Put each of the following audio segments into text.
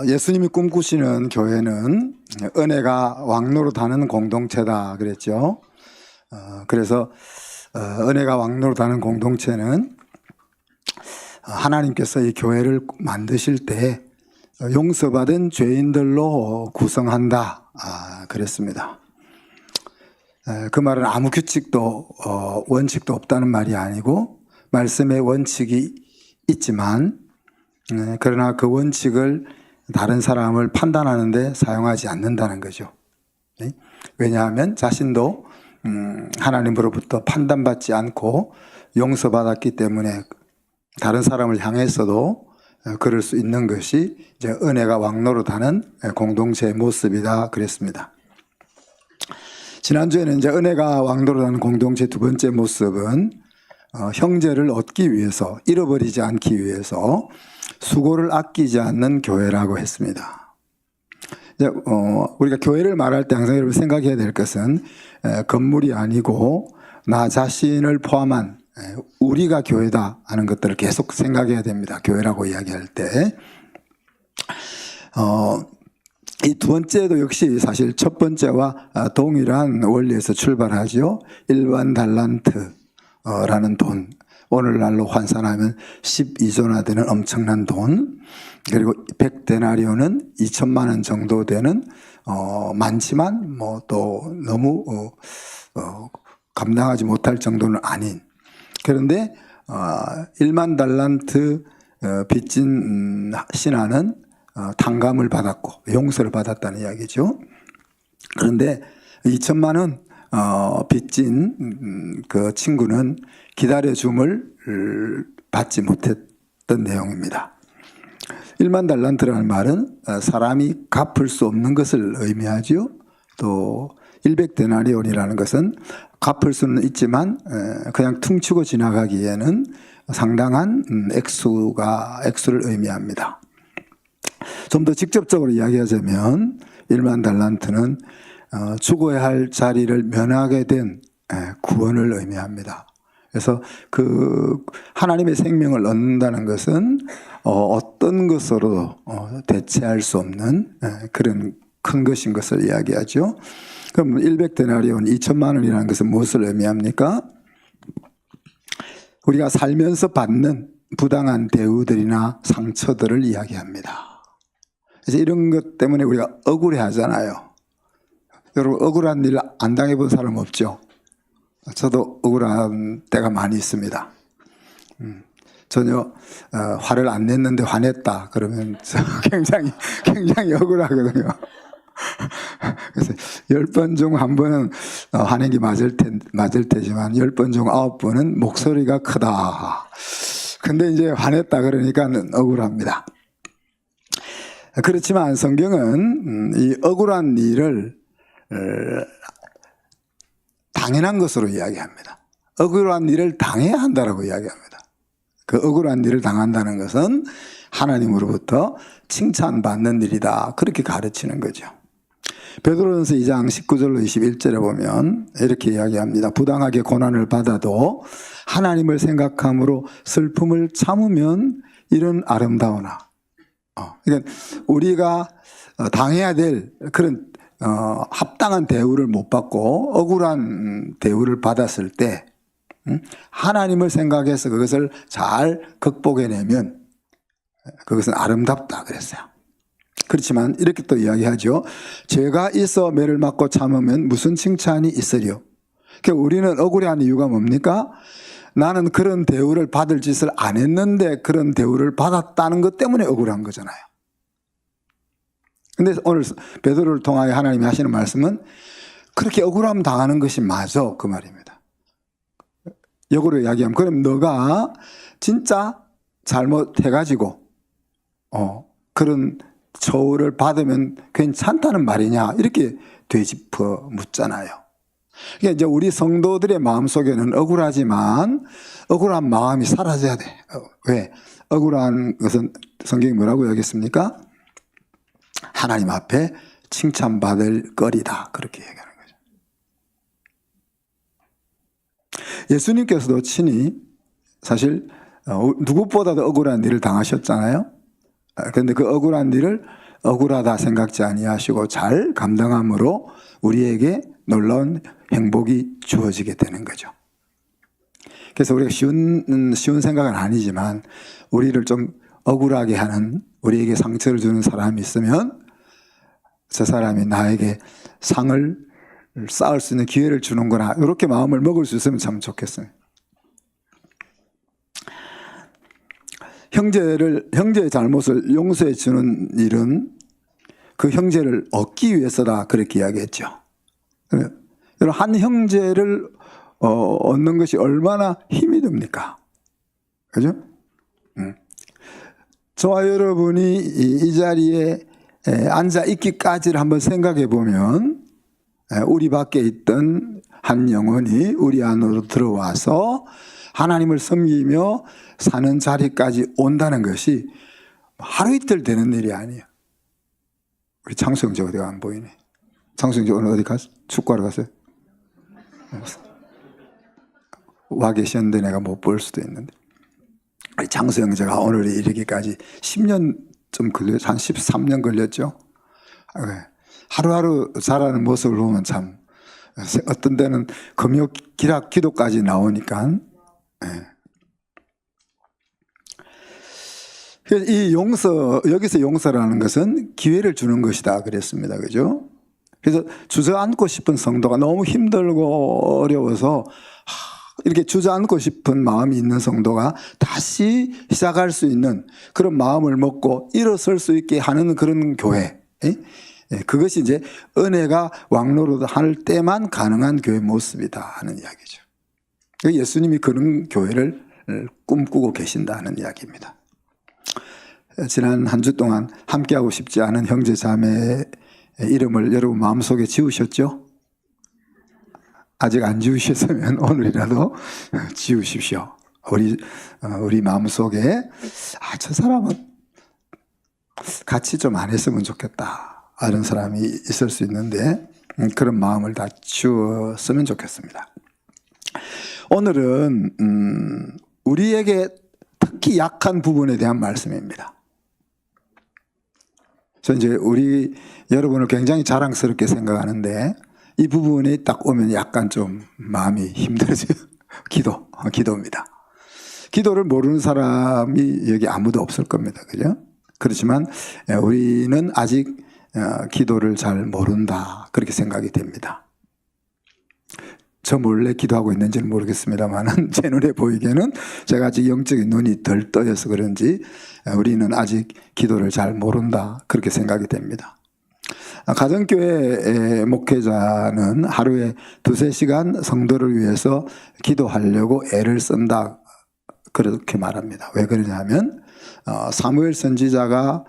예수님이 꿈꾸시는 교회는 은혜가 왕노릇하는 공동체다 그랬죠. 그래서 은혜가 왕노릇하는 공동체는 하나님께서 이 교회를 만드실 때 용서받은 죄인들로 구성한다 그랬습니다. 그 말은 아무 규칙도 원칙도 없다는 말이 아니고 말씀의 원칙이 있지만 그러나 그 원칙을 다른 사람을 판단하는 데 사용하지 않는다는 거죠. 왜냐하면 자신도 하나님으로부터 판단받지 않고 용서받았기 때문에 다른 사람을 향해서도 그럴 수 있는 것이 이제 은혜가 왕노릇하는 공동체의 모습이다 그랬습니다. 지난주에는 이제 은혜가 왕노릇하는 공동체 두 번째 모습은 형제를 얻기 위해서, 잃어버리지 않기 위해서 수고를 아끼지 않는 교회라고 했습니다. 이제 우리가 교회를 말할 때 항상 여러분 생각해야 될 것은 건물이 아니고 나 자신을 포함한 우리가 교회다 하는 것들을 계속 생각해야 됩니다. 교회라고 이야기할 때. 이 두 번째도 역시 사실 첫 번째와 동일한 원리에서 출발하죠. 일반 달란트라는 돈, 오늘날로 환산하면 12조나 되는 엄청난 돈, 그리고 100데나리온은 2천만 원 정도 되는 많지만 뭐 또 너무 감당하지 못할 정도는 아닌, 그런데 1만 달란트 빚진 신하는 탕감을 받았고 용서를 받았다는 이야기죠. 그런데 2천만 원 빚진 그 친구는 기다려줌을 받지 못했던 내용입니다. 1만 달란트라는 말은 사람이 갚을 수 없는 것을 의미하죠. 또 100데나리온이라는 것은 갚을 수는 있지만 그냥 퉁치고 지나가기에는 상당한 액수를 의미합니다. 좀 더 직접적으로 이야기하자면 1만 달란트는 죽어야 할 자리를 면하게 된 구원을 의미합니다. 그래서 그 하나님의 생명을 얻는다는 것은 어떤 것으로도 대체할 수 없는 그런 큰 것인 것을 이야기하죠. 그럼 100데나리온 2천만 원이라는 것은 무엇을 의미합니까? 우리가 살면서 받는 부당한 대우들이나 상처들을 이야기합니다. 그래서 이런 것 때문에 우리가 억울해 하잖아요. 여러분 억울한 일 안 당해본 사람 없죠? 저도 억울한 때가 많이 있습니다. 전혀 화를 안 냈는데 화냈다 그러면 굉장히 억울하거든요. 그래서 10번 중 1번은 화낸 게 맞을 테지만 10번 중 9번은 목소리가 크다. 근데 이제 화냈다 그러니까 억울합니다. 그렇지만 성경은 이 억울한 일을 당연한 것으로 이야기합니다. 억울한 일을 당해야 한다라고 이야기합니다. 그 억울한 일을 당한다는 것은 하나님으로부터 칭찬받는 일이다. 그렇게 가르치는 거죠. 베드로전서 2장 19절로 21절에 보면 이렇게 이야기합니다. 부당하게 고난을 받아도 하나님을 생각함으로 슬픔을 참으면 이런 아름다우나. 그러니까 우리가 당해야 될 그런 합당한 대우를 못 받고 억울한 대우를 받았을 때 하나님을 생각해서 그것을 잘 극복해내면 그것은 아름답다 그랬어요. 그렇지만 이렇게 또 이야기하죠. 죄가 있어 매를 맞고 참으면 무슨 칭찬이 있으리요. 그러니까 우리는 억울해하는 이유가 뭡니까? 나는 그런 대우를 받을 짓을 안 했는데 그런 대우를 받았다는 것 때문에 억울한 거잖아요. 근데 오늘 베드로를 통하여 하나님이 하시는 말씀은 그렇게 억울함 당하는 것이 맞아 그 말입니다. 역으로 이야기하면 그럼 너가 진짜 잘못해가지고 그런 처우를 받으면 괜찮다는 말이냐 이렇게 되짚어 묻잖아요. 그러니까 이제 우리 성도들의 마음속에는 억울하지만 억울한 마음이 사라져야 돼. 왜? 억울한 것은 성경이 뭐라고 이야기했습니까? 하나님 앞에 칭찬받을 거리다 그렇게 얘기하는 거죠. 예수님께서도 친히 사실 누구보다도 억울한 일을 당하셨잖아요. 그런데 그 억울한 일을 억울하다 생각지 아니하시고 잘 감당함으로 우리에게 놀라운 행복이 주어지게 되는 거죠. 그래서 우리가 쉬운 생각은 아니지만 우리를 좀 억울하게 하는, 우리에게 상처를 주는 사람이 있으면 저 사람이 나에게 상을 쌓을 수 있는 기회를 주는구나, 이렇게 마음을 먹을 수 있으면 참 좋겠어요. 형제의 잘못을 용서해 주는 일은 그 형제를 얻기 위해서다, 그렇게 이야기했죠. 한 형제를 얻는 것이 얼마나 힘이 듭니까? 그죠? 저와 여러분이 이 자리에 앉아 있기까지를 한번 생각해 보면, 우리 밖에 있던 한 영혼이 우리 안으로 들어와서 하나님을 섬기며 사는 자리까지 온다는 것이 하루 이틀 되는 일이 아니에요. 우리 장수형제 어디가 안 보이네. 장수형제 오늘 어디 갔어? 축구하러 갔어요? 와 계셨는데 내가 못 볼 수도 있는데, 우리 장수형제가 오늘 이르기까지 10년 좀 걸렸죠. 한 13년 걸렸죠. 하루하루 자라는 모습을 보면 참, 어떤 데는 금요 기락 기도까지 나오니까. 이 여기서 용서라는 것은 기회를 주는 것이다 그랬습니다. 그죠? 그래서 주저앉고 싶은 성도가 너무 힘들고 어려워서 이렇게 주저앉고 싶은 마음이 있는 성도가 다시 시작할 수 있는 그런 마음을 먹고 일어설 수 있게 하는 그런 교회, 그것이 이제 은혜가 왕노릇할 때만 가능한 교회 모습이다 하는 이야기죠. 예수님이 그런 교회를 꿈꾸고 계신다는 이야기입니다. 지난 한 주 동안 함께하고 싶지 않은 형제 자매의 이름을 여러분 마음속에 지우셨죠? 아직 안 지우셨으면 오늘이라도 지우십시오. 우리 마음속에 저 사람은 같이 좀 안 했으면 좋겠다 하는 사람이 있을 수 있는데, 그런 마음을 다 지웠으면 좋겠습니다. 오늘은 우리에게 특히 약한 부분에 대한 말씀입니다. 저 이제 우리 여러분을 굉장히 자랑스럽게 생각하는데, 이 부분이 딱 오면 약간 좀 마음이 힘들어져요. 기도입니다. 기도를 모르는 사람이 여기 아무도 없을 겁니다. 그죠? 그렇지만 우리는 아직 기도를 잘 모른다, 그렇게 생각이 됩니다. 저 몰래 기도하고 있는지는 모르겠습니다만 제 눈에 보이기에는 제가 아직 영적인 눈이 덜 떠여서 그런지 우리는 아직 기도를 잘 모른다, 그렇게 생각이 됩니다. 가정교회 목회자는 하루에 2~3시간 성도를 위해서 기도하려고 애를 쓴다, 그렇게 말합니다. 왜 그러냐면 사무엘 선지자가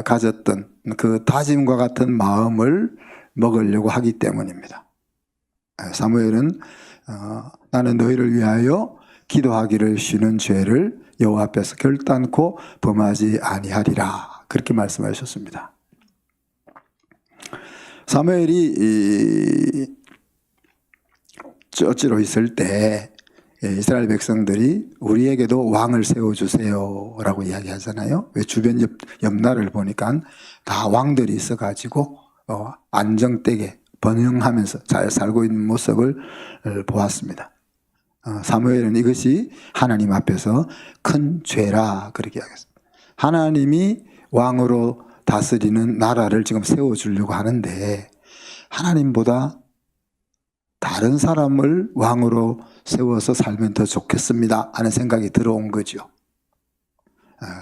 가졌던 그 다짐과 같은 마음을 먹으려고 하기 때문입니다. 사무엘은 나는 너희를 위하여 기도하기를 쉬는 죄를 여호와 앞에서 결단코 범하지 아니하리라, 그렇게 말씀하셨습니다. 사무엘이 쩌찌로 있을 때 이스라엘 백성들이 우리에게도 왕을 세워주세요 라고 이야기하잖아요. 왜 주변 옆나라를 보니까 다 왕들이 있어가지고 안정되게 번영하면서 잘 살고 있는 모습을 보았습니다. 사무엘은 이것이 하나님 앞에서 큰 죄라, 그렇게 이야기했습니다. 하나님이 왕으로 다스리는 나라를 지금 세워주려고 하는데 하나님보다 다른 사람을 왕으로 세워서 살면 더 좋겠습니다 하는 생각이 들어온 거죠.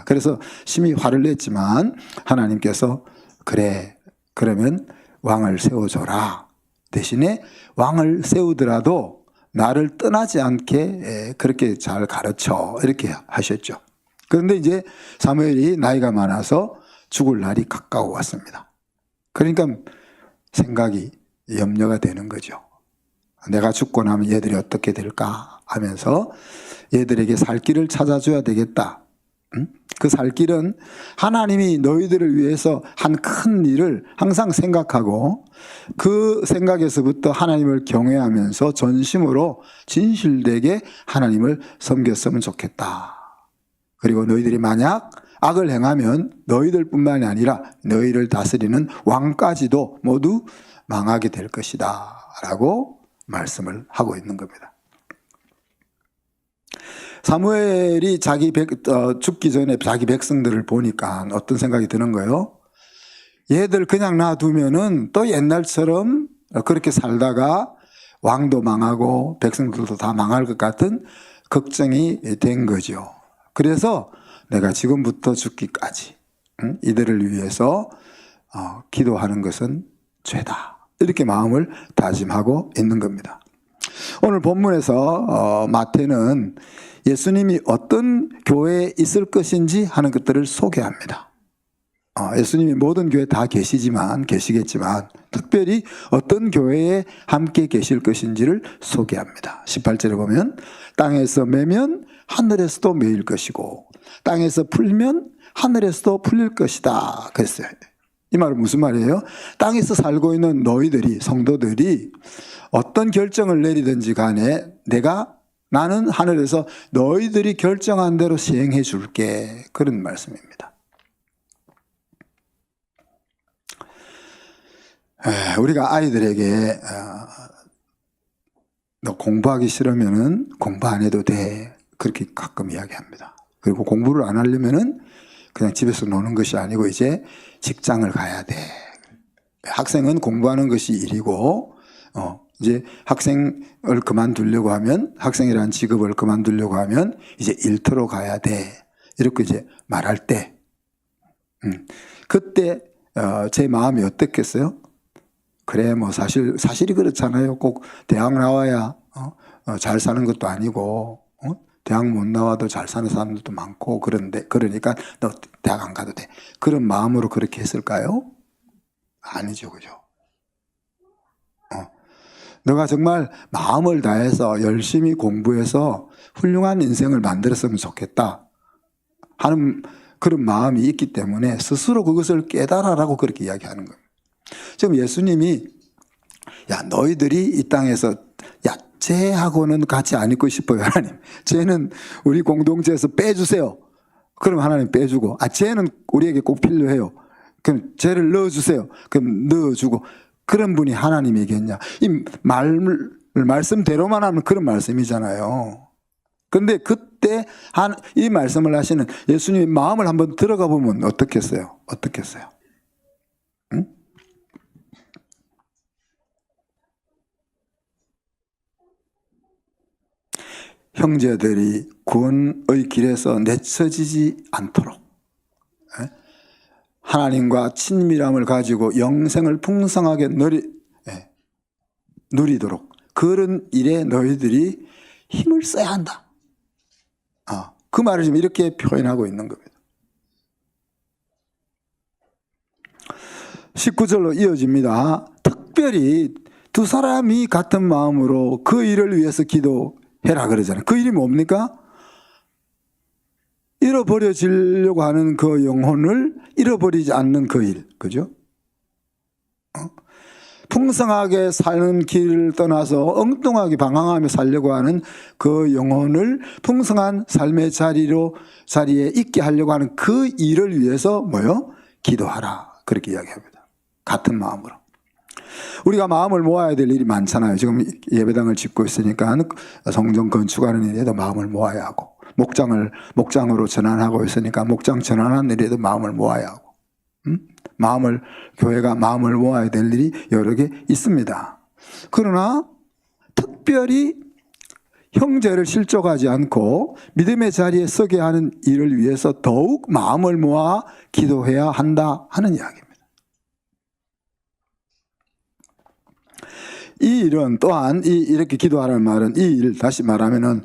그래서 심히 화를 냈지만 하나님께서 그래, 그러면 왕을 세워줘라, 대신에 왕을 세우더라도 나를 떠나지 않게 그렇게 잘 가르쳐, 이렇게 하셨죠. 그런데 이제 사무엘이 나이가 많아서 죽을 날이 가까워 왔습니다. 그러니까 생각이, 염려가 되는 거죠. 내가 죽고 나면 얘들이 어떻게 될까 하면서 얘들에게 살 길을 찾아줘야 되겠다. 그 살 길은 하나님이 너희들을 위해서 한 큰 일을 항상 생각하고 그 생각에서부터 하나님을 경외하면서 전심으로 진실되게 하나님을 섬겼으면 좋겠다. 그리고 너희들이 만약 악을 행하면 너희들뿐만이 아니라 너희를 다스리는 왕까지도 모두 망하게 될 것이다 라고 말씀을 하고 있는 겁니다. 사무엘이 죽기 전에 자기 백성들을 보니까 어떤 생각이 드는 거예요? 얘들 그냥 놔두면은 또 옛날처럼 그렇게 살다가 왕도 망하고 백성들도 다 망할 것 같은 걱정이 된 거죠. 그래서 내가 지금부터 죽기까지 이들을 위해서 기도하는 것은 죄다, 이렇게 마음을 다짐하고 있는 겁니다. 오늘 본문에서 마태는 예수님이 어떤 교회에 있을 것인지 하는 것들을 소개합니다. 예수님이 모든 교회에 다 계시겠지만 특별히 어떤 교회에 함께 계실 것인지를 소개합니다. 18절에 보면 땅에서 매면 하늘에서도 매일 것이고 땅에서 풀면 하늘에서도 풀릴 것이다 그랬어요. 이 말은 무슨 말이에요? 땅에서 살고 있는 너희들이, 성도들이 어떤 결정을 내리든지 간에 나는 하늘에서 너희들이 결정한 대로 시행해 줄게, 그런 말씀입니다. 우리가 아이들에게 너 공부하기 싫으면은 공부 안 해도 돼, 그렇게 가끔 이야기합니다. 그리고 공부를 안 하려면은 그냥 집에서 노는 것이 아니고 이제 직장을 가야 돼. 학생은 공부하는 것이 일이고 이제 학생을 그만두려고 하면, 학생이라는 직업을 그만두려고 하면 이제 일터로 가야 돼, 이렇게 이제 말할 때 그때 제 마음이 어떻겠어요? 그래, 뭐 사실이 그렇잖아요. 꼭 대학 나와야 잘 사는 것도 아니고 대학 못 나와도 잘 사는 사람들도 많고, 그러니까 너 대학 안 가도 돼, 그런 마음으로 그렇게 했을까요? 아니죠, 그죠? 너가 정말 마음을 다해서 열심히 공부해서 훌륭한 인생을 만들었으면 좋겠다 하는 그런 마음이 있기 때문에 스스로 그것을 깨달아라고 그렇게 이야기하는 거예요. 지금 예수님이 너희들이 이 땅에서 쟤하고는 같이 안 있고 싶어요, 하나님. 쟤는 우리 공동체에서 빼주세요. 그럼 하나님 빼주고, 쟤는 우리에게 꼭 필요해요. 그럼 쟤를 넣어주세요. 그럼 넣어주고. 그런 분이 하나님이겠냐. 이 말씀대로만 하면 그런 말씀이잖아요. 그런데 그때 이 말씀을 하시는 예수님의 마음을 한번 들어가 보면 어떻겠어요? 응? 형제들이 구원의 길에서 내쳐지지 않도록 하나님과 친밀함을 가지고 영생을 풍성하게 누리도록 그런 일에 너희들이 힘을 써야 한다. 그 말을 지금 이렇게 표현하고 있는 겁니다. 19절로 이어집니다. 특별히 두 사람이 같은 마음으로 그 일을 위해서 기도해라 그러잖아요. 그 일이 뭡니까? 잃어버려지려고 하는 그 영혼을 잃어버리지 않는 그 일, 그죠? 풍성하게 사는 길을 떠나서 엉뚱하게 방황하며 살려고 하는 그 영혼을 풍성한 삶의 자리에 있게 하려고 하는 그 일을 위해서 기도하라, 그렇게 이야기합니다. 같은 마음으로. 우리가 마음을 모아야 될 일이 많잖아요. 지금 예배당을 짓고 있으니까 성전 건축하는 일에도 마음을 모아야 하고, 목장으로 전환하고 있으니까 목장 전환하는 일에도 마음을 모아야 하고, 교회가 마음을 모아야 될 일이 여러 개 있습니다. 그러나 특별히 형제를 실족하지 않고 믿음의 자리에 서게 하는 일을 위해서 더욱 마음을 모아 기도해야 한다 하는 이야기입니다. 이 일은 또한 이렇게 기도하라는 말은, 이 일 다시 말하면은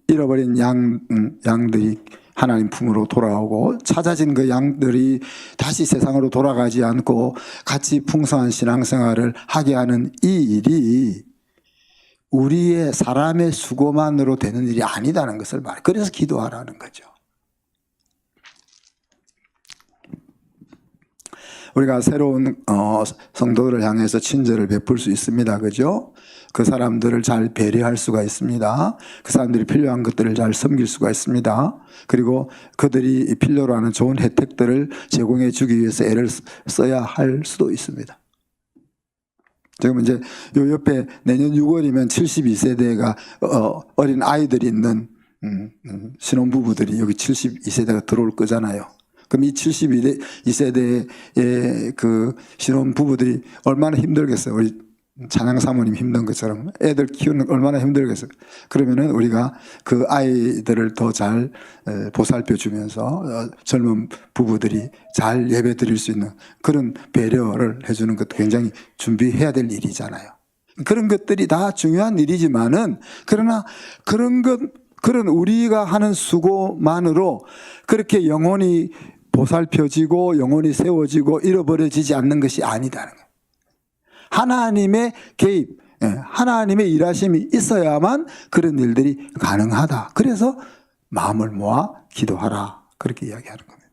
잃어버린 양들이 하나님 품으로 돌아오고 찾아진 그 양들이 다시 세상으로 돌아가지 않고 같이 풍성한 신앙생활을 하게 하는 이 일이 우리의 사람의 수고만으로 되는 일이 아니다는 것을 말해요. 그래서 기도하라는 거죠. 우리가 새로운 성도들을 향해서 친절을 베풀 수 있습니다. 그죠? 그 사람들을 잘 배려할 수가 있습니다. 그 사람들이 필요한 것들을 잘 섬길 수가 있습니다. 그리고 그들이 필요로 하는 좋은 혜택들을 제공해 주기 위해서 애를 써야 할 수도 있습니다. 지금 이제 요 옆에 내년 6월이면 72세대가 어린 아이들이 있는 신혼부부들이 여기 72세대가 들어올 거잖아요. 그럼 이 72세대의 그 신혼부부들이 얼마나 힘들겠어요. 우리 찬양 사모님 힘든 것처럼 애들 키우는 거 얼마나 힘들겠어요. 그러면은 우리가 그 아이들을 더 잘 보살펴 주면서 젊은 부부들이 잘 예배 드릴 수 있는 그런 배려를 해주는 것도 굉장히 준비해야 될 일이잖아요. 그런 것들이 다 중요한 일이지만은 그러나 그런 우리가 하는 수고만으로 그렇게 영혼이 보살펴지고 영혼이 세워지고 잃어버려지지 않는 것이 아니다는 거예요. 하나님의 개입, 하나님의 일하심이 있어야만 그런 일들이 가능하다. 그래서 마음을 모아 기도하라. 그렇게 이야기하는 겁니다.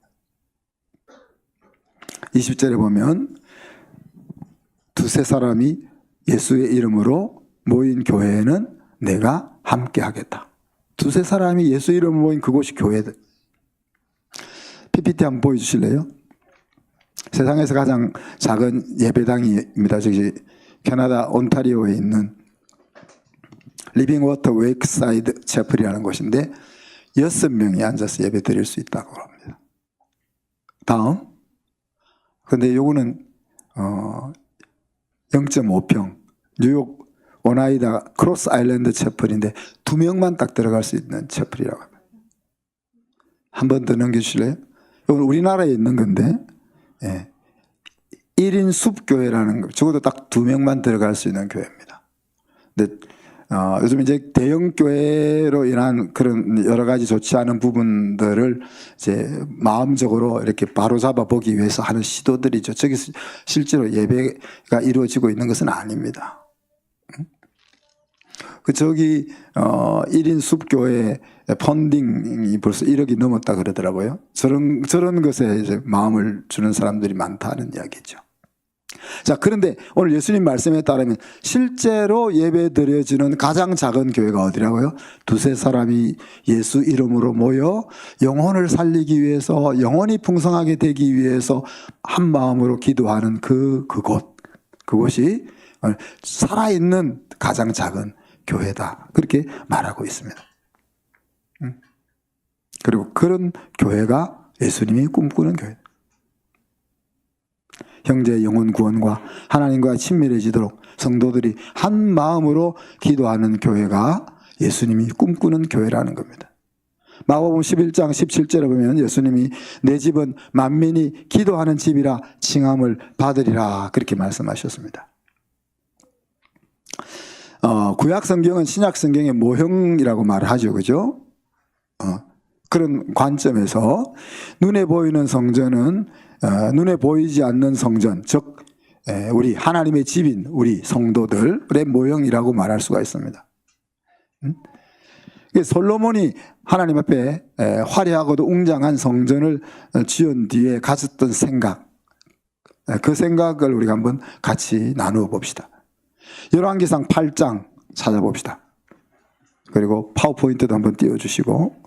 20절에 보면 두세 사람이 예수의 이름으로 모인 교회에는 내가 함께 하겠다. 두세 사람이 예수 이름으로 모인 그곳이 교회다. PPT 한번 보여주실래요? 세상에서 가장 작은 예배당입니다. 저기 캐나다 온타리오에 있는 리빙워터 웨이크사이드 채플이라는 곳인데 6명이 앉아서 예배 드릴 수 있다고 합니다. 다음. 근데 요거는 0.5평 뉴욕 오나이다 크로스 아일랜드 채플인데 2명만 딱 들어갈 수 있는 채플이라고 합니다. 한 번 더 넘겨주실래요? 이건 우리나라에 있는 건데 1인 숲교회라는 거, 적어도 딱 2명만 들어갈 수 있는 교회입니다. 근데 요즘 이제 대형 교회로 인한 그런 여러 가지 좋지 않은 부분들을 이제 마음적으로 이렇게 바로잡아 보기 위해서 하는 시도들이죠. 저기 실제로 예배가 이루어지고 있는 것은 아닙니다. 그 저기 1인 숲교회 펀딩이 벌써 1억이 넘었다 그러더라고요. 저런 것에 이제 마음을 주는 사람들이 많다는 이야기죠. 자, 그런데 오늘 예수님 말씀에 따르면 실제로 예배 드려지는 가장 작은 교회가 어디라고요? 두세 사람이 예수 이름으로 모여 영혼을 살리기 위해서, 영혼이 풍성하게 되기 위해서 한 마음으로 기도하는 그곳이 살아있는 가장 작은 교회다. 그렇게 말하고 있습니다. 그리고 그런 교회가 예수님이 꿈꾸는 교회. 형제의 영혼 구원과 하나님과 친밀해지도록 성도들이 한 마음으로 기도하는 교회가 예수님이 꿈꾸는 교회라는 겁니다. 마가복음 11장 17절에 보면 예수님이 내 집은 만민이 기도하는 집이라 칭함을 받으리라 그렇게 말씀하셨습니다. 구약 성경은 신약 성경의 모형이라고 말하죠. 그죠? 그런 관점에서 눈에 보이는 성전은 눈에 보이지 않는 성전, 즉 우리 하나님의 집인 우리 성도들의 모형이라고 말할 수가 있습니다. 솔로몬이 하나님 앞에 화려하고도 웅장한 성전을 지은 뒤에 가졌던 생각, 그 생각을 우리가 한번 같이 나누어 봅시다. 열왕기상 8장 찾아봅시다. 그리고 파워포인트도 한번 띄워주시고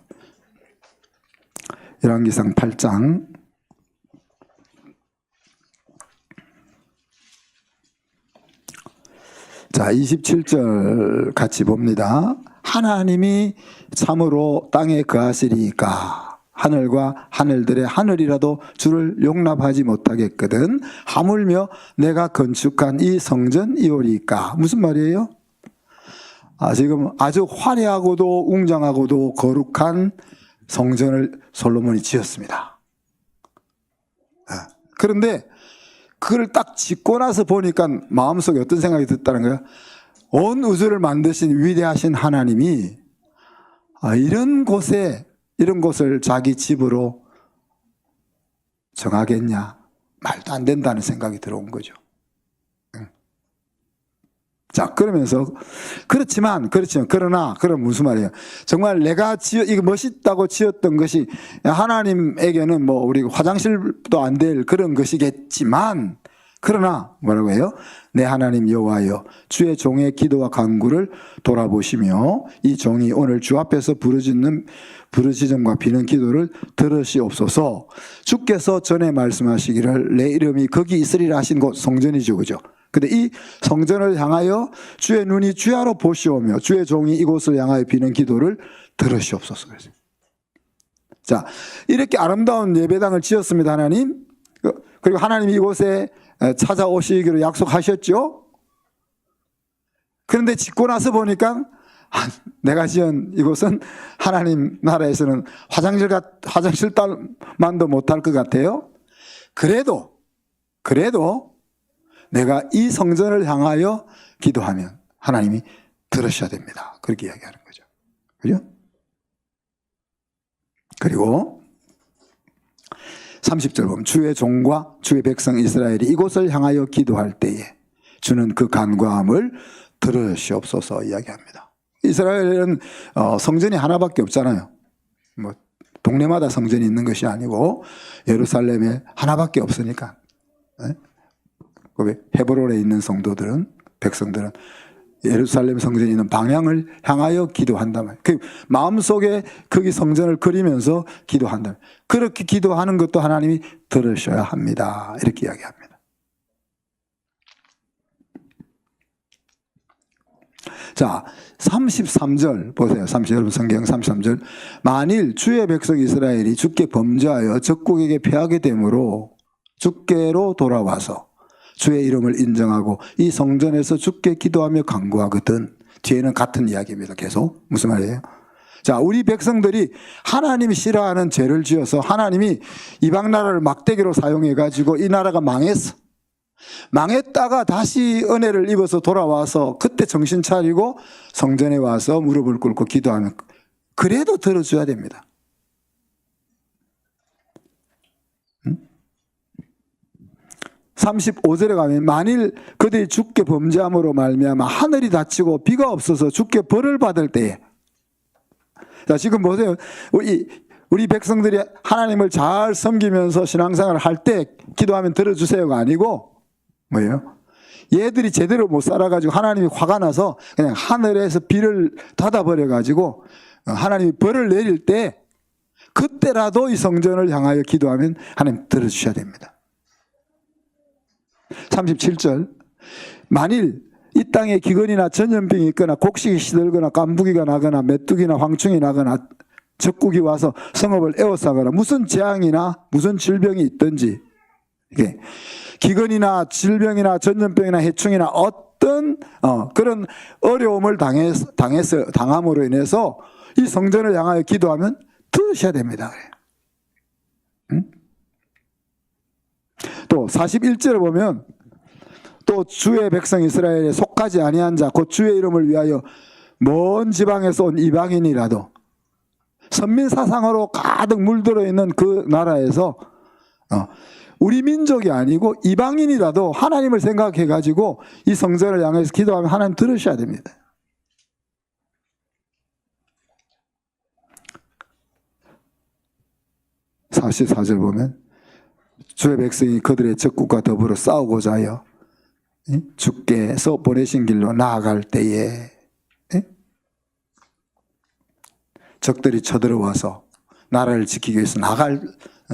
열왕기상 8장 자 27절 같이 봅니다. 하나님이 참으로 땅에 거하시리이까 하늘과 하늘들의 하늘이라도 주를 용납하지 못하겠거든 하물며 내가 건축한 이 성전이오리이까. 무슨 말이에요? 지금 아주 화려하고도 웅장하고도 거룩한 성전을 솔로몬이 지었습니다. 그런데 그걸 딱 짓고 나서 보니까 마음속에 어떤 생각이 들었다는 거예요? 온 우주를 만드신 위대하신 하나님이 이런 곳을 자기 집으로 정하겠냐? 말도 안 된다는 생각이 들어온 거죠. 자, 그러면서 그렇지만 그러나 그럼 무슨 말이에요? 정말 내가 이거 멋있다고 지었던 것이 하나님에게는 뭐 우리 화장실도 안 될 그런 것이겠지만, 그러나 뭐라고 해요? 내 하나님 여호와여, 주의 종의 기도와 간구를 돌아보시며 이 종이 오늘 주 앞에서 부르짖음과 비는 기도를 들으시옵소서. 주께서 전에 말씀하시기를 내 이름이 거기 있으리라 하신 곳 성전이죠, 그죠? 근데 이 성전을 향하여 주의 눈이 주야로 보시오며 주의 종이 이곳을 향하여 비는 기도를 들으시옵소서. 자, 이렇게 아름다운 예배당을 지었습니다, 하나님. 그리고 하나님이 이곳에 찾아오시기로 약속하셨죠. 그런데 짓고 나서 보니까 내가 지은 이곳은 하나님 나라에서는 화장실만도 못할 것 같아요. 그래도 내가 이 성전을 향하여 기도하면 하나님이 들으셔야 됩니다. 그렇게 이야기하는 거죠. 그죠? 그리고 30절 보면 주의 종과 주의 백성 이스라엘이 이곳을 향하여 기도할 때에 주는 그 간구함을 들으시옵소서 이야기합니다. 이스라엘은 성전이 하나밖에 없잖아요. 뭐 동네마다 성전이 있는 것이 아니고 예루살렘에 하나밖에 없으니까. 헤브론에 있는 성도들은, 백성들은 예루살렘 성전이 있는 방향을 향하여 기도한다면, 그 마음속에 거기 성전을 그리면서 기도한다면, 그렇게 기도하는 것도 하나님이 들으셔야 합니다. 이렇게 이야기합니다. 자, 33절 보세요. 여러분 성경 33절. 만일 주의 백성 이스라엘이 주께 범죄하여 적국에게 패하게 되므로 주께로 돌아와서 주의 이름을 인정하고 이 성전에서 주께 기도하며 간구하거든. 뒤에는 같은 이야기입니다. 계속. 무슨 말이에요? 자, 우리 백성들이 하나님이 싫어하는 죄를 지어서 하나님이 이방 나라를 막대기로 사용해 가지고 이 나라가 망했어. 망했다가 다시 은혜를 입어서 돌아와서 그때 정신 차리고 성전에 와서 무릎을 꿇고 기도하면 그래도 들어줘야 됩니다. 35절에 가면 만일 그들이 주께 범죄함으로 말미암아 하늘이 닫히고 비가 없어서 주께 벌을 받을 때에, 자, 지금 보세요. 우리 백성들이 하나님을 잘 섬기면서 신앙생활을 할 때 기도하면 들어주세요가 아니고 뭐예요? 얘들이 제대로 못 살아가지고 하나님이 화가 나서 그냥 하늘에서 비를 닫아버려가지고 하나님이 벌을 내릴 때 그때라도 이 성전을 향하여 기도하면 하나님 들어주셔야 됩니다. 37절. 만일 이 땅에 기근이나 전염병이 있거나 곡식이 시들거나 깐부기가 나거나 메뚜기나 황충이 나거나 적국이 와서 성읍을 에워싸거나 무슨 재앙이나 무슨 질병이 있든지, 이게 기근이나 질병이나 전염병이나 해충이나 어떤 그런 어려움을 당함으로 인해서 이 성전을 향하여 기도하면 들으셔야 됩니다. 응? 또 41절에 보면 또 주의 백성 이스라엘에 속하지 아니한 자 곧 주의 이름을 위하여 먼 지방에서 온 이방인이라도 선민 사상으로 가득 물들어 있는 그 나라에서 우리 민족이 아니고 이방인이라도 하나님을 생각해 가지고 이 성전을 향해서 기도하면 하나님 들으셔야 됩니다. (44절) 보면 주의 백성이 그들의 적국과 더불어 싸우고자 하여 주께서 보내신 길로 나아갈 때에 적들이 쳐들어와서 나라를 지키기 위해서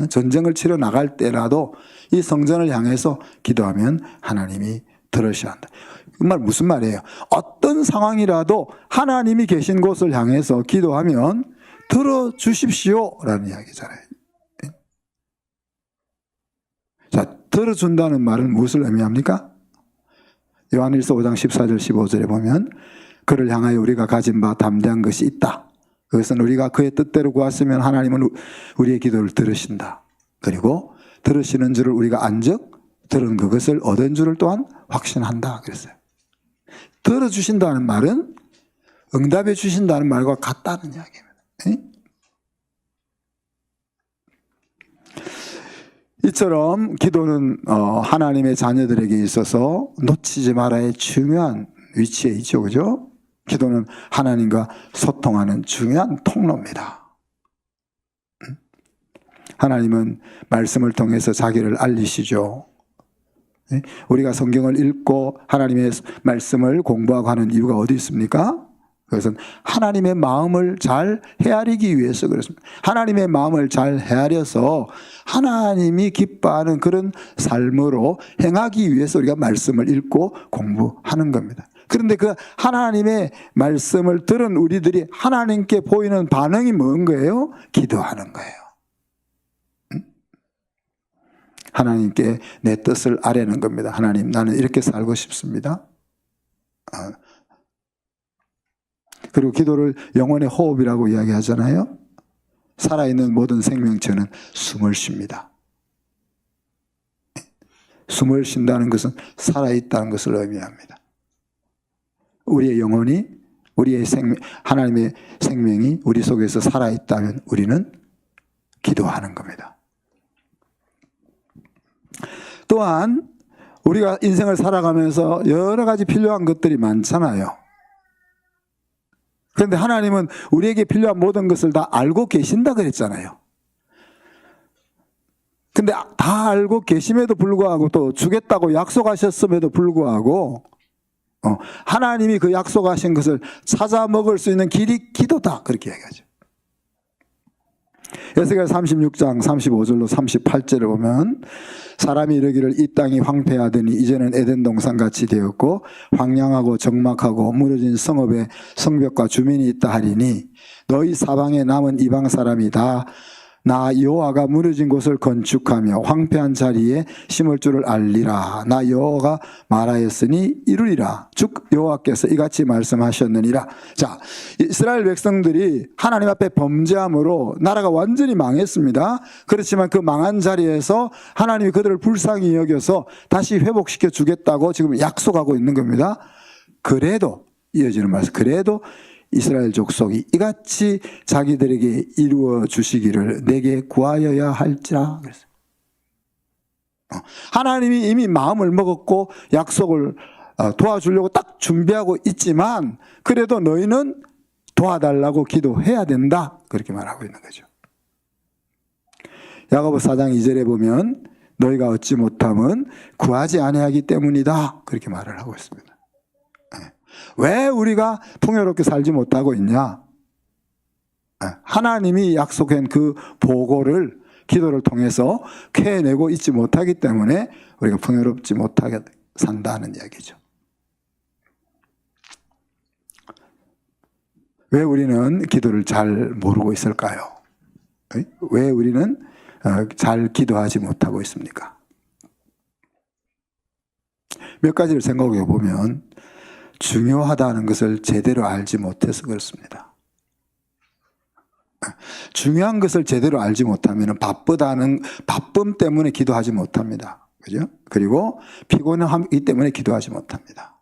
전쟁을 치러 나갈 때라도 이 성전을 향해서 기도하면 하나님이 들으셔야 한다. 그 말 무슨 말이에요? 어떤 상황이라도 하나님이 계신 곳을 향해서 기도하면 들어주십시오 라는 이야기잖아요. 자, 들어준다는 말은 무엇을 의미합니까? 요한일서 5장 14절 15절에 보면 그를 향하여 우리가 가진 바 담대한 것이 있다. 그것은 우리가 그의 뜻대로 구했으면 하나님은 우리의 기도를 들으신다. 그리고 들으시는 줄을 우리가 안즉 들은 그것을 얻은 줄을 또한 확신한다 그랬어요. 들어주신다는 말은 응답해 주신다는 말과 같다는 이야기입니다. 이처럼 기도는 하나님의 자녀들에게 있어서 놓치지 말아야 할 중요한 위치에 있죠. 그죠? 기도는 하나님과 소통하는 중요한 통로입니다. 하나님은 말씀을 통해서 자기를 알리시죠. 우리가 성경을 읽고 하나님의 말씀을 공부하고 하는 이유가 어디 있습니까? 그것은 하나님의 마음을 잘 헤아리기 위해서 그렇습니다. 하나님의 마음을 잘 헤아려서 하나님이 기뻐하는 그런 삶으로 행하기 위해서 우리가 말씀을 읽고 공부하는 겁니다. 그런데 그 하나님의 말씀을 들은 우리들이 하나님께 보이는 반응이 뭔 거예요? 기도하는 거예요. 하나님께 내 뜻을 아뢰는 겁니다. 하나님, 나는 이렇게 살고 싶습니다. 그리고 기도를 영혼의 호흡이라고 이야기하잖아요. 살아있는 모든 생명체는 숨을 쉽니다. 숨을 쉰다는 것은 살아있다는 것을 의미합니다. 우리의 영혼이, 우리의 하나님의 생명이 우리 속에서 살아있다면 우리는 기도하는 겁니다. 또한 우리가 인생을 살아가면서 여러 가지 필요한 것들이 많잖아요. 그런데 하나님은 우리에게 필요한 모든 것을 다 알고 계신다 그랬잖아요. 근데 다 알고 계심에도 불구하고 또 주겠다고 약속하셨음에도 불구하고 하나님이 그 약속하신 것을 찾아 먹을 수 있는 길이 기도다 그렇게 얘기하죠. 에스겔 36장 35절로 38절을 보면 사람이 이르기를 이 땅이 황폐하더니 이제는 에덴 동산같이 되었고 황량하고 적막하고 무너진 성읍에 성벽과 주민이 있다 하리니 너희 사방에 남은 이방 사람이 다 나 여호와가 무너진 곳을 건축하며 황폐한 자리에 심을 줄을 알리라. 나 여호와가 말하였으니 이루리라. 즉 여호와께서 이같이 말씀하셨느니라. 자, 이스라엘 백성들이 하나님 앞에 범죄함으로 나라가 완전히 망했습니다. 그렇지만 그 망한 자리에서 하나님이 그들을 불쌍히 여겨서 다시 회복시켜 주겠다고 지금 약속하고 있는 겁니다. 그래도 이어지는 말씀, 그래도 이스라엘 족속이 이같이 자기들에게 이루어 주시기를 내게 구하여야 할지라 그랬어요. 하나님이 이미 마음을 먹었고 약속을 도와주려고 딱 준비하고 있지만 그래도 너희는 도와달라고 기도해야 된다 그렇게 말하고 있는 거죠. 야고보 4장 2절에 보면 너희가 얻지 못함은 구하지 아니하기 때문이다 그렇게 말을 하고 있습니다. 왜 우리가 풍요롭게 살지 못하고 있냐? 하나님이 약속한 그 보고를 기도를 통해서 캐내고 있지 못하기 때문에 우리가 풍요롭지 못하게 산다는 이야기죠. 왜 우리는 기도를 잘 모르고 있을까요? 왜 우리는 잘 기도하지 못하고 있습니까? 몇 가지를 생각해 보면 중요하다는 것을 제대로 알지 못해서 그렇습니다. 중요한 것을 제대로 알지 못하면 바쁨 때문에 기도하지 못합니다. 그죠? 그리고 피곤함이 때문에 기도하지 못합니다.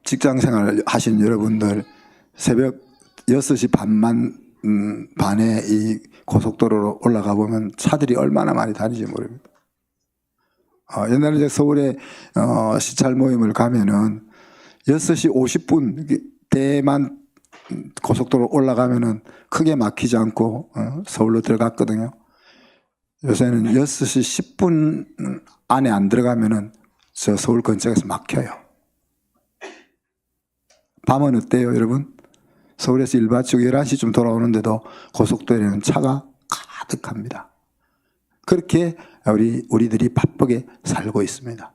직장 생활 하시는 여러분들 새벽 6시 반에 이 고속도로로 올라가 보면 차들이 얼마나 많이 다니지 모릅니다. 옛날에 이제 서울에 시찰 모임을 가면은 6시 50분 대만 고속도로 올라가면은 크게 막히지 않고 서울로 들어갔거든요. 요새는 6시 10분 안에 안 들어가면은 저 서울 근처에서 막혀요. 밤은 어때요, 여러분? 서울에서 일 마치고 11시쯤 돌아오는데도 고속도로에는 차가 가득합니다. 그렇게 우리들이 바쁘게 살고 있습니다.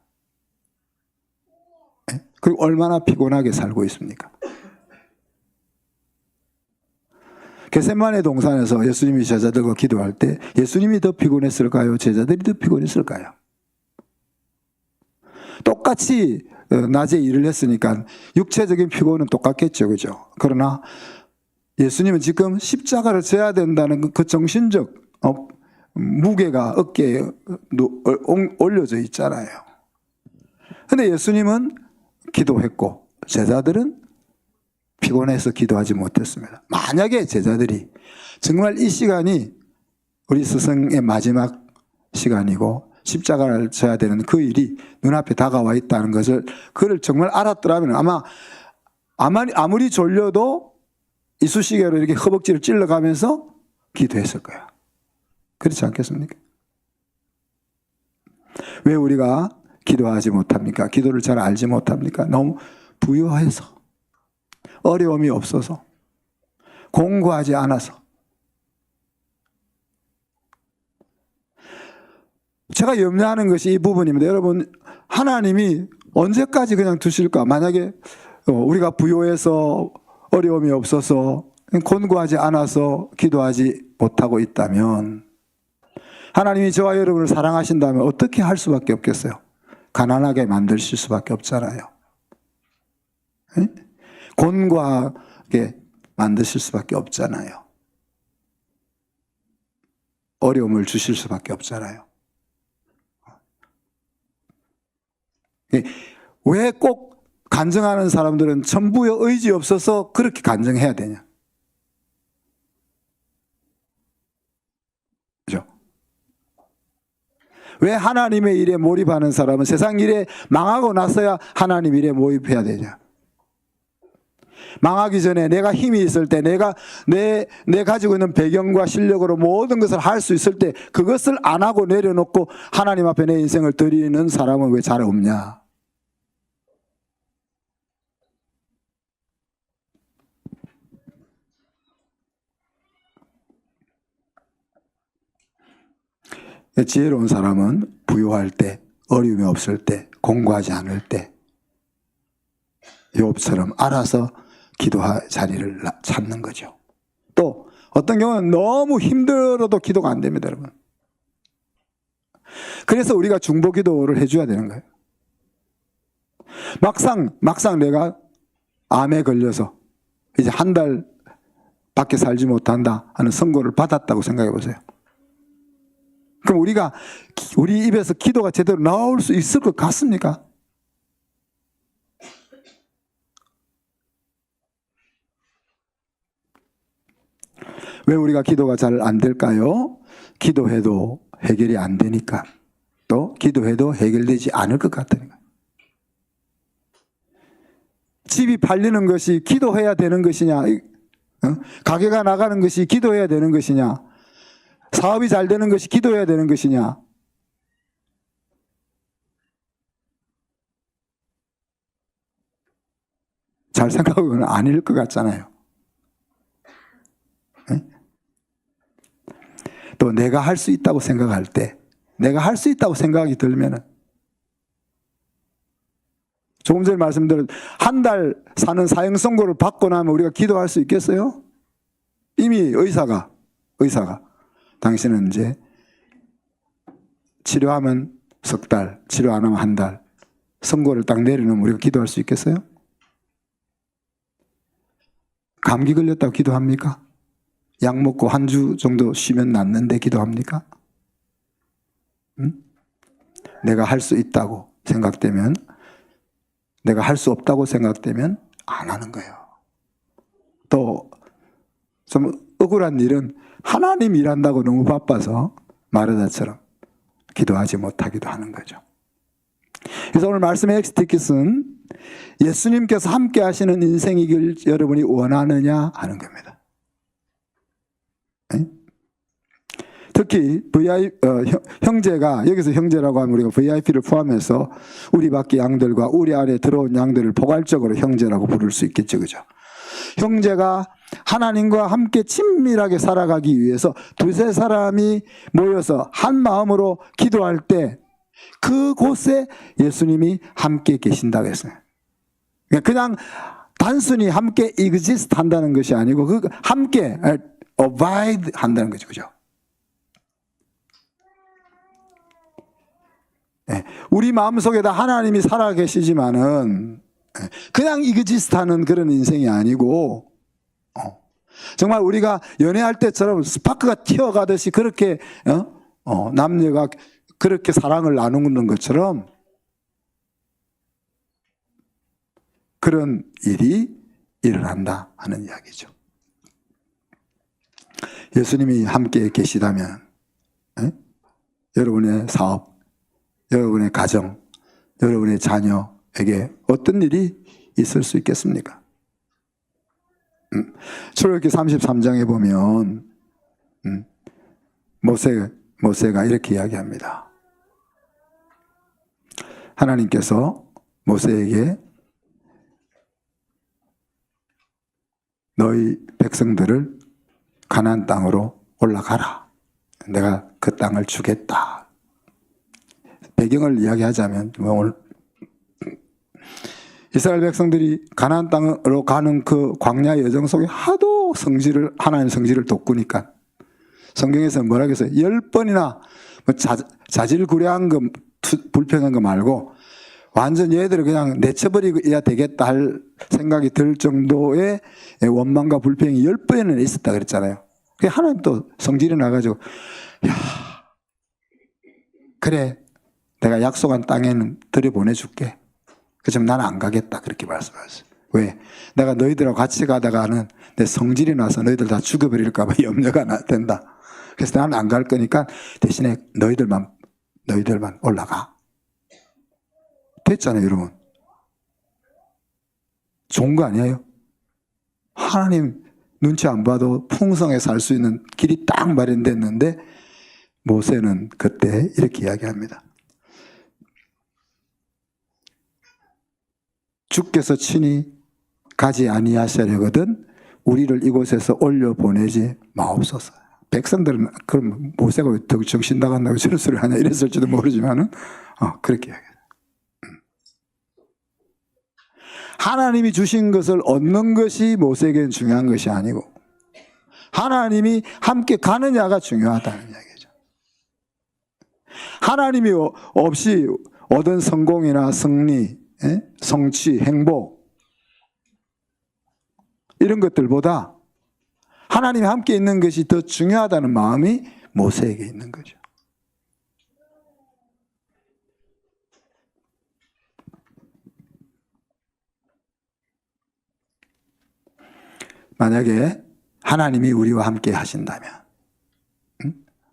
그리고 얼마나 피곤하게 살고 있습니까? 겟세마네 동산에서 예수님이 제자들과 기도할 때 예수님이 더 피곤했을까요? 제자들이 더 피곤했을까요? 똑같이 낮에 일을 했으니까 육체적인 피곤은 똑같겠죠. 그죠? 그러나 예수님은 지금 십자가를 져야 된다는 그 정신적 무게가 어깨에 올려져 있잖아요. 근데 예수님은 기도했고 제자들은 피곤해서 기도하지 못했습니다. 만약에 제자들이 정말 이 시간이 우리 스승의 마지막 시간이고 십자가를 져야 되는 그 일이 눈앞에 다가와 있다는 것을 그를 정말 알았더라면 아무리 졸려도 이쑤시개로 이렇게 허벅지를 찔러가면서 기도했을 거야. 그렇지 않겠습니까? 왜 우리가 기도하지 못합니까? 기도를 잘 알지 못합니까? 너무 부유해서, 어려움이 없어서, 공부하지 않아서. 제가 염려하는 것이 이 부분입니다. 여러분, 하나님이 언제까지 그냥 두실까? 만약에 우리가 부유해서 어려움이 없어서 곤고하지 않아서 기도하지 못하고 있다면, 하나님이 저와 여러분을 사랑하신다면 어떻게 할 수밖에 없겠어요? 가난하게 만드실 수밖에 없잖아요. 곤고하게 만드실 수밖에 없잖아요. 어려움을 주실 수밖에 없잖아요. 왜 꼭 간증하는 사람들은 전부의 의지 없어서 그렇게 간증해야 되냐? 그죠? 왜 하나님의 일에 몰입하는 사람은 세상 일에 망하고 나서야 하나님 일에 몰입해야 되냐? 망하기 전에 내가 힘이 있을 때, 내가 내 가지고 있는 배경과 실력으로 모든 것을 할 수 있을 때 그것을 안 하고 내려놓고 하나님 앞에 내 인생을 드리는 사람은 왜 잘 없냐? 지혜로운 사람은 부유할 때, 어려움이 없을 때, 공부하지 않을 때 욥처럼 알아서 기도할 자리를 찾는 거죠. 또 어떤 경우는 너무 힘들어도 기도가 안 됩니다, 여러분. 그래서 우리가 중보 기도를 해줘야 되는 거예요. 막상 내가 암에 걸려서 이제 한 달 밖에 살지 못한다 하는 선고를 받았다고 생각해 보세요. 그럼 우리 입에서 기도가 제대로 나올 수 있을 것 같습니까? 왜 우리가 기도가 잘 안 될까요? 기도해도 해결이 안 되니까. 또 기도해도 해결되지 않을 것 같으니까. 집이 팔리는 것이 기도해야 되는 것이냐? 가게가 나가는 것이 기도해야 되는 것이냐? 사업이 잘 되는 것이 기도해야 되는 것이냐? 잘 생각하면 아닐 것 같잖아요. 또 내가 할 수 있다고 생각할 때, 내가 할 수 있다고 생각이 들면은, 조금 전에 말씀드린 한 달 사는 사형 선고를 받고 나면 우리가 기도할 수 있겠어요? 이미 의사가 당신은 이제 치료하면 석 달, 치료 안 하면 한 달, 선고를 딱 내려놓으면 우리가 기도할 수 있겠어요? 감기 걸렸다고 기도합니까? 약 먹고 한 주 정도 쉬면 낫는데 기도합니까? 내가 할 수 있다고 생각되면, 내가 할 수 없다고 생각되면 안 하는 거예요. 또 좀 억울한 일은 하나님 일한다고 너무 바빠서 마르다처럼 기도하지 못하기도 하는 거죠. 그래서 오늘 말씀의 엑스티킷은 예수님께서 함께 하시는 인생이길 여러분이 원하느냐 하는 겁니다. 특히 형제가, 여기서 형제라고 하면 우리가 VIP를 포함해서 우리 밖의 양들과 우리 안에 들어온 양들을 포괄적으로 형제라고 부를 수 있겠죠, 그죠? 형제가 하나님과 함께 친밀하게 살아가기 위해서 두세 사람이 모여서 한 마음으로 기도할 때 그곳에 예수님이 함께 계신다고 했어요. 그냥 단순히 함께 exist 한다는 것이 아니고 그 함께 abide 한다는 거죠, 그죠? 우리 마음속에다 하나님이 살아계시지만은 그냥 exist 하는 그런 인생이 아니고 정말 우리가 연애할 때처럼 스파크가 튀어가듯이 그렇게 남녀가 그렇게 사랑을 나누는 것처럼 그런 일이 일어난다 하는 이야기죠. 예수님이 함께 계시다면 여러분의 사업, 여러분의 가정, 여러분의 자녀에게 어떤 일이 있을 수 있겠습니까? 출애굽기 33장에 보면 모세가 이렇게 이야기합니다. 하나님께서 모세에게 너희 백성들을 가나안 땅으로 올라가라. 내가 그 땅을 주겠다. 배경을 이야기하자면 오늘 이스라엘 백성들이 가나안 땅으로 가는 그 광야 여정 속에 하도 하나님 성질을 돋구니까 성경에서 뭐라고 해서 10번이나 뭐 자질구레한 거 불평한 거 말고 완전 얘들을 그냥 내쳐버려야 되겠다 할 생각이 들 정도의 원망과 불평이 10번이나 있었다 그랬잖아요. 하나님 또 성질이 나가지고 야 그래 내가 약속한 땅에는 들여보내줄게. 그렇지만 나는 안 가겠다 그렇게 말씀하셨어요. 왜? 내가 너희들하고 같이 가다가는 내 성질이 나서 너희들 다 죽여버릴까 봐 염려가 된다. 그래서 나는 안 갈 거니까 대신에 너희들만 올라가. 됐잖아요 여러분. 좋은 거 아니에요? 하나님 눈치 안 봐도 풍성하게 살 수 있는 길이 딱 마련됐는데 모세는 그때 이렇게 이야기합니다. 주께서 친히 가지 아니하시려거든 우리를 이곳에서 올려보내지 마옵소서. 백성들은 그럼 모세가 왜 정신 나간다고 저런 소리를 하냐 이랬을지도 모르지만은 그렇게 이야기해요. 하나님이 주신 것을 얻는 것이 모세에게는 중요한 것이 아니고 하나님이 함께 가느냐가 중요하다는 이야기죠. 하나님이 없이 얻은 성공이나 승리, 성취, 행복 이런 것들보다 하나님이 함께 있는 것이 더 중요하다는 마음이 모세에게 있는 거죠. 만약에 하나님이 우리와 함께 하신다면,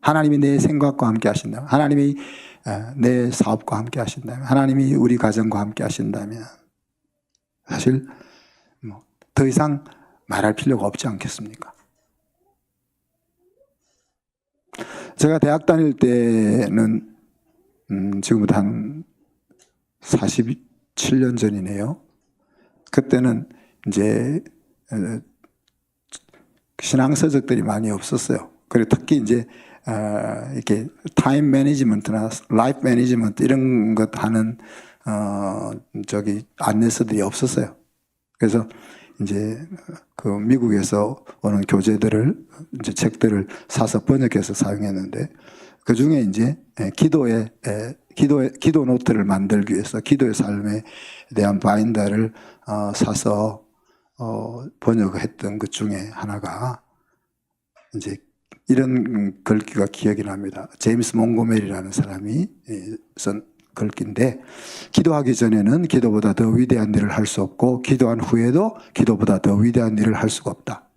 하나님이 내 생각과 함께 하신다면, 하나님이 내 사업과 함께 하신다면, 하나님이 우리 가정과 함께 하신다면 사실 더 이상 말할 필요가 없지 않겠습니까? 제가 대학 다닐 때는 지금부터 한 47년 전이네요. 그때는 이제 신앙서적들이 많이 없었어요. 그리고 특히 이제 이렇게 타임 매니지먼트나 라이프 매니지먼트 이런 것 하는 안내서들이 없었어요. 그래서 이제 그 미국에서 오는 교재들을 이제 책들을 사서 번역해서 사용했는데 그 중에 이제 기도 노트를 만들기 위해서 기도의 삶에 대한 바인더를 사서 번역했던 것 중에 하나가 이제 이런 글귀가 기억이 납니다. 제임스 몽고메리라는 사람이 쓴 글귀인데 기도하기 전에는 기도보다 더 위대한 일을 할 수 없고 기도한 후에도 기도보다 더 위대한 일을 할 수가 없다.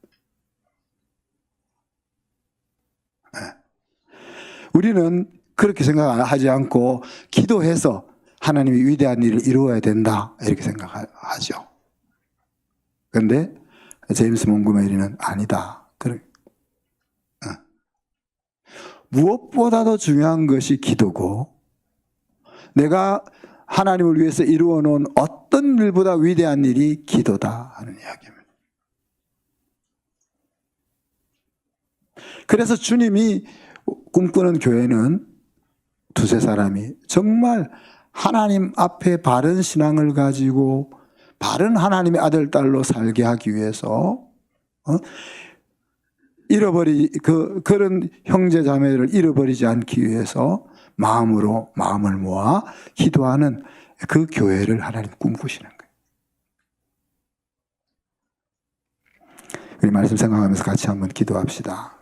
우리는 그렇게 생각하지 않고 기도해서 하나님이 위대한 일을 이루어야 된다 이렇게 생각하죠. 그런데 제임스 몽고메리는 아니다. 무엇보다도 중요한 것이 기도고 내가 하나님을 위해서 이루어 놓은 어떤 일보다 위대한 일이 기도다 하는 이야기입니다. 그래서 주님이 꿈꾸는 교회는 두세 사람이 정말 하나님 앞에 바른 신앙을 가지고 바른 하나님의 아들, 딸로 살게 하기 위해서 그런 형제 자매를 잃어버리지 않기 위해서 마음을 모아 기도하는 그 교회를 하나님 꿈꾸시는 거예요. 우리 말씀 생각하면서 같이 한번 기도합시다.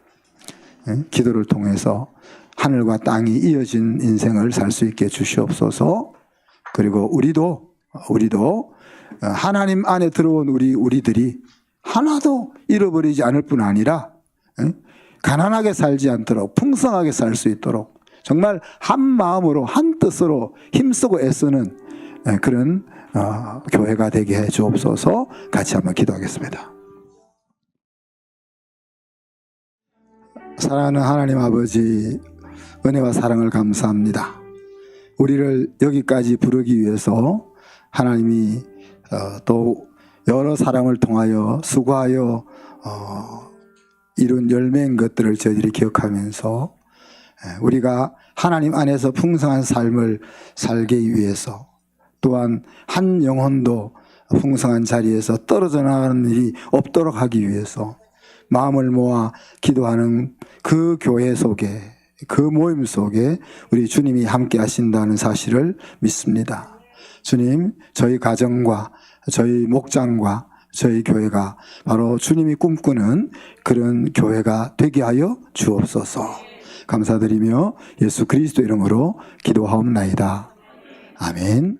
기도를 통해서 하늘과 땅이 이어진 인생을 살 수 있게 주시옵소서. 그리고 우리도 하나님 안에 들어온 우리들이 하나도 잃어버리지 않을 뿐 아니라 가난하게 살지 않도록 풍성하게 살 수 있도록 정말 한 마음으로 한 뜻으로 힘쓰고 애쓰는 그런 교회가 되게 해 주옵소서. 같이 한번 기도하겠습니다. 사랑하는 하나님 아버지, 은혜와 사랑을 감사합니다. 우리를 여기까지 부르기 위해서 하나님이 또 여러 사람을 통하여 수고하여 이룬 열매인 것들을 저희들이 기억하면서 우리가 하나님 안에서 풍성한 삶을 살기 위해서, 또한 한 영혼도 풍성한 자리에서 떨어져 나가는 일이 없도록 하기 위해서 마음을 모아 기도하는 그 교회 속에, 그 모임 속에 우리 주님이 함께 하신다는 사실을 믿습니다. 주님, 저희 가정과 저희 목장과 저희 교회가 바로 주님이 꿈꾸는 그런 교회가 되게 하여 주옵소서. 감사드리며 예수 그리스도 이름으로 기도하옵나이다. 아멘.